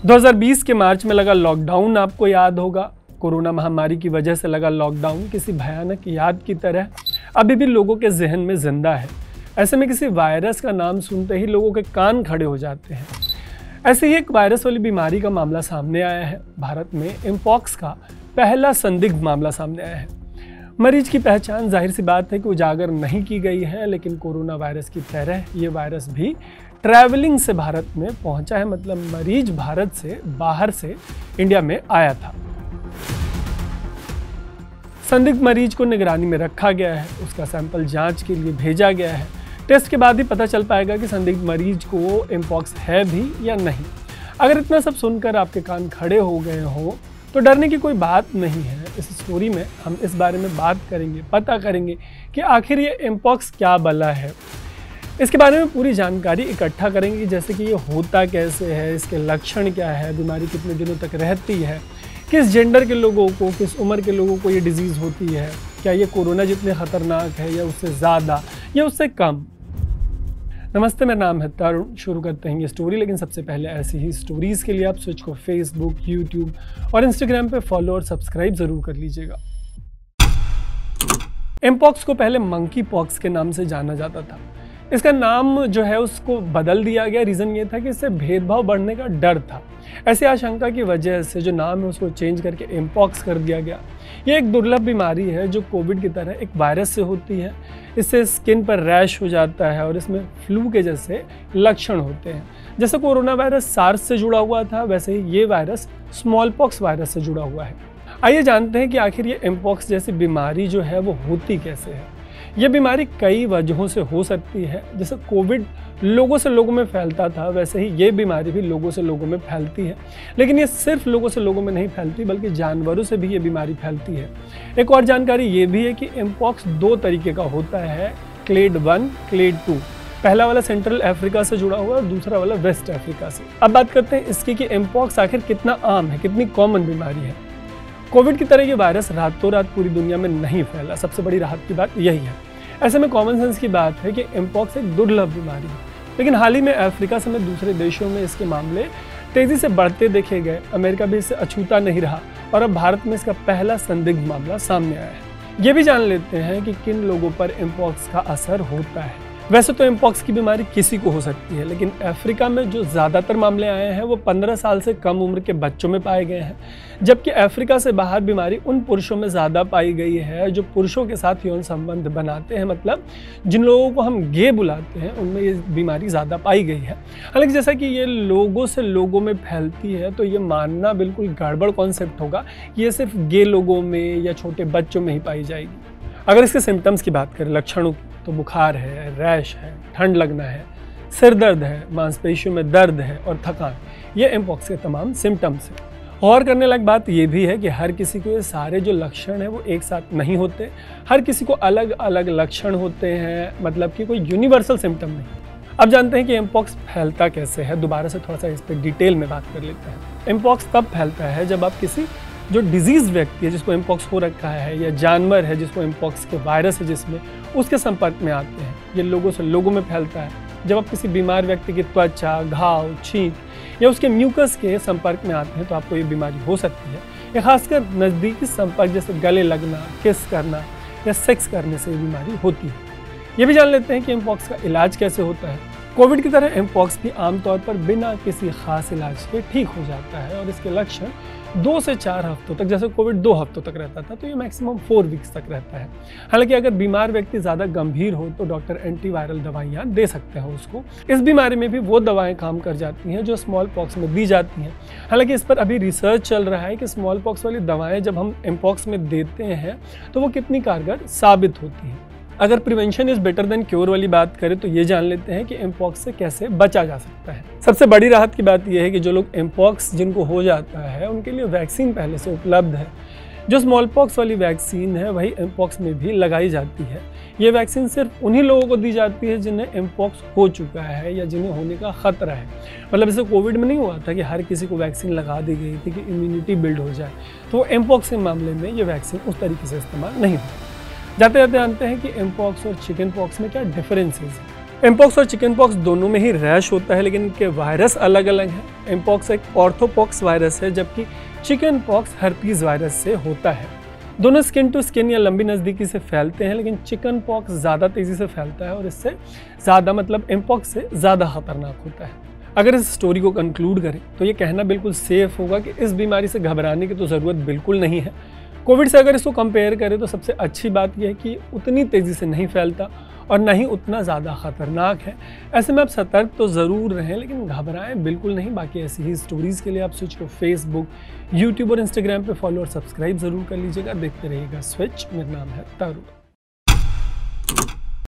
2020 के मार्च में लगा लॉकडाउन आपको याद होगा। कोरोना महामारी की वजह से लगा लॉकडाउन किसी भयानक याद की तरह अभी भी लोगों के जहन में जिंदा है। ऐसे में किसी वायरस का नाम सुनते ही लोगों के कान खड़े हो जाते हैं। ऐसे ही एक वायरस वाली बीमारी का मामला सामने आया है। भारत में एमपॉक्स का पहला संदिग्ध मामला सामने आया है। मरीज की पहचान जाहिर सी बात है कि उजागर नहीं की गई है, लेकिन कोरोना वायरस की तरह ये वायरस भी ट्रैवलिंग से भारत में पहुंचा है। मतलब मरीज भारत से बाहर से इंडिया में आया था। संदिग्ध मरीज को निगरानी में रखा गया है, उसका सैंपल जांच के लिए भेजा गया है। टेस्ट के बाद ही पता चल पाएगा कि संदिग्ध मरीज को एमपॉक्स है भी या नहीं। अगर इतना सब सुनकर आपके कान खड़े हो गए हो तो डरने की कोई बात नहीं है। इस स्टोरी में हम इस बारे में बात करेंगे, पता करेंगे कि आखिर ये एमपॉक्स क्या बला है। इसके बारे में पूरी जानकारी इकट्ठा करेंगे, जैसे कि ये होता कैसे है, इसके लक्षण क्या है, बीमारी कितने दिनों तक रहती है, किस जेंडर के लोगों को, किस उम्र के लोगों को ये डिजीज़ होती है, क्या ये कोरोना जितने ख़तरनाक है या उससे ज़्यादा या उससे कम। नमस्ते, मेरा नाम है तरुण। शुरू करते हैं ये स्टोरी, लेकिन सबसे पहले ऐसी ही स्टोरीज़ के लिए आप स्विच को फेसबुक, यूट्यूब और इंस्टाग्राम पे फॉलो और सब्सक्राइब ज़रूर कर लीजिएगा। एमपॉक्स को पहले मंकी पॉक्स के नाम से जाना जाता था। इसका नाम जो है उसको बदल दिया गया। रीज़न ये था कि इससे भेदभाव बढ़ने का डर था। ऐसी आशंका की वजह से जो नाम है उसको चेंज करके एमपॉक्स कर दिया गया। ये एक दुर्लभ बीमारी है जो कोविड की तरह एक वायरस से होती है। इससे स्किन पर रैश हो जाता है और इसमें फ्लू के जैसे लक्षण होते हैं। जैसे कोरोना वायरस सार्स से जुड़ा हुआ था, वैसे ही ये वायरस स्मॉल पॉक्स वायरस से जुड़ा हुआ है। आइए जानते हैं कि आखिर ये एमपॉक्स जैसी बीमारी जो है वो होती कैसे है। ये बीमारी कई वजहों से हो सकती है। जैसे कोविड लोगों से लोगों में फैलता था, वैसे ही ये बीमारी भी लोगों से लोगों में फैलती है। लेकिन ये सिर्फ लोगों से लोगों में नहीं फैलती, बल्कि जानवरों से भी ये बीमारी फैलती है। एक और जानकारी ये भी है कि एमपॉक्स दो तरीके का होता है, क्लेड 1, क्लेड 2। पहला वाला सेंट्रल अफ्रीका से जुड़ा हुआ है और दूसरा वाला वेस्ट अफ्रीका से। अब बात करते हैं इसकी कि एमपॉक्स आखिर कितना आम है, कितनी कॉमन बीमारी है। कोविड की तरह ये वायरस रातों रात पूरी दुनिया में नहीं फैला। सबसे बड़ी राहत की बात यही है। ऐसे में कॉमन सेंस की बात है कि एमपॉक्स एक दुर्लभ बीमारी है, लेकिन हाल ही में अफ्रीका समेत दूसरे देशों में इसके मामले तेजी से बढ़ते देखे गए। अमेरिका भी इससे अछूता नहीं रहा और अब भारत में इसका पहला संदिग्ध मामला सामने आया है। ये भी जान लेते हैं कि किन लोगों पर एमपॉक्स का असर होता है। वैसे तो एमपॉक्स की बीमारी किसी को हो सकती है, लेकिन अफ्रीका में जो ज़्यादातर मामले आए हैं वो 15 साल से कम उम्र के बच्चों में पाए गए हैं, जबकि अफ्रीका से बाहर बीमारी उन पुरुषों में ज़्यादा पाई गई है जो पुरुषों के साथ यौन संबंध बनाते हैं। मतलब जिन लोगों को हम गे बुलाते हैं उनमें ये बीमारी ज़्यादा पाई गई है। हालांकि जैसा कि ये लोगों से लोगों में फैलती है, तो ये मानना बिल्कुल गड़बड़ कॉन्सेप्ट होगा कि ये सिर्फ गे लोगों में या छोटे बच्चों में ही पाई जाएगी। अगर इसके सिम्टम्स की बात करें, लक्षणों की, तो बुखार है, रैश है, ठंड लगना है, सिर दर्द है, मांसपेशियों में दर्द है और थकान, ये एमपॉक्स के तमाम सिम्टम्स हैं। और करने लायक बात ये भी है कि हर किसी को ये सारे जो लक्षण हैं वो एक साथ नहीं होते। हर किसी को अलग अलग लक्षण होते हैं, मतलब कि कोई यूनिवर्सल सिम्टम नहीं। अब जानते हैं कि एमपॉक्स फैलता कैसे है। दोबारा से थोड़ा सा इस पर डिटेल में बात कर लेते हैं। एमपॉक्स तब फैलता है जब आप किसी जो डिजीज़ व्यक्ति है जिसको एमपॉक्स हो रखा है, या जानवर है जिसको एमपॉक्स के वायरस है जिसमें, उसके संपर्क में आते हैं। ये लोगों से लोगों में फैलता है। जब आप किसी बीमार व्यक्ति की त्वचा, घाव, छींक या उसके म्यूकस के संपर्क में आते हैं तो आपको ये बीमारी हो सकती है। ये खासकर नज़दीकी संपर्क जैसे गले लगना, किस करना या सेक्स करने से ये बीमारी होती है। ये भी जान लेते हैं कि एमपॉक्स का इलाज कैसे होता है। कोविड की तरह एमपॉक्स भी आमतौर पर बिना किसी खास इलाज के ठीक हो जाता है और इसके लक्षण 2 से 4 हफ्तों तक, जैसे कोविड 2 हफ्तों तक रहता था, तो ये मैक्सिमम 4 वीक्स तक रहता है। हालांकि अगर बीमार व्यक्ति ज़्यादा गंभीर हो तो डॉक्टर एंटीवायरल दवाइयाँ दे सकते हैं उसको। इस बीमारी में भी वो दवाएं काम कर जाती हैं जो स्मॉल पॉक्स में दी जाती हैं। हालांकि इस पर अभी रिसर्च चल रहा है कि स्मॉल पॉक्स वाली दवाएँ जब हम एमपॉक्स में देते हैं तो वो कितनी कारगर साबित होती हैं। अगर prevention is better than cure वाली बात करें तो ये जान लेते हैं कि एमपॉक्स से कैसे बचा जा सकता है। सबसे बड़ी राहत की बात यह है कि जो लोग एमपॉक्स जिनको हो जाता है उनके लिए वैक्सीन पहले से उपलब्ध है। जो स्मॉल पॉक्स वाली वैक्सीन है वही एमपॉक्स में भी लगाई जाती है। ये वैक्सीन सिर्फ उन्हीं लोगों को दी जाती है जिन्हें एमपॉक्स हो चुका है या जिन्हें होने का खतरा है। मतलब जैसे कोविड में नहीं हुआ था कि हर किसी को वैक्सीन लगा दी गई थी कि इम्यूनिटी बिल्ड हो जाए, तो एमपॉक्स के मामले में ये वैक्सीन उस तरीके से इस्तेमाल नहीं होती। जाते जाते जानते हैं कि एमपॉक्स और चिकन पॉक्स में क्या डिफरेंसेस हैं। एमपॉक्स और चिकन पॉक्स दोनों में ही रैश होता है, लेकिन इनके वायरस अलग अलग हैं। एमपॉक्स एक ऑर्थोपॉक्स वायरस है, जबकि चिकन पॉक्स हर्पीज वायरस से होता है। दोनों स्किन टू स्किन या लंबी नज़दीकी से फैलते हैं, लेकिन चिकन पॉक्स ज़्यादा तेज़ी से फैलता है और इससे ज़्यादा मतलब एमपॉक्स से ज़्यादा खतरनाक होता है। अगर इस स्टोरी को कंक्लूड करें तो ये कहना बिल्कुल सेफ होगा कि इस बीमारी से घबराने की तो ज़रूरत बिल्कुल नहीं है। कोविड से अगर इसको कंपेयर करें तो सबसे अच्छी बात यह है कि उतनी तेज़ी से नहीं फैलता और ना ही उतना ज़्यादा खतरनाक है। ऐसे में आप सतर्क तो ज़रूर रहें, लेकिन घबराएं बिल्कुल नहीं। बाकी ऐसी ही स्टोरीज़ के लिए आप स्विच को फेसबुक, यूट्यूब और इंस्टाग्राम पे फॉलो और सब्सक्राइब ज़रूर कर लीजिएगा। देखते रहिएगा स्विच। मेरा नाम है तारू।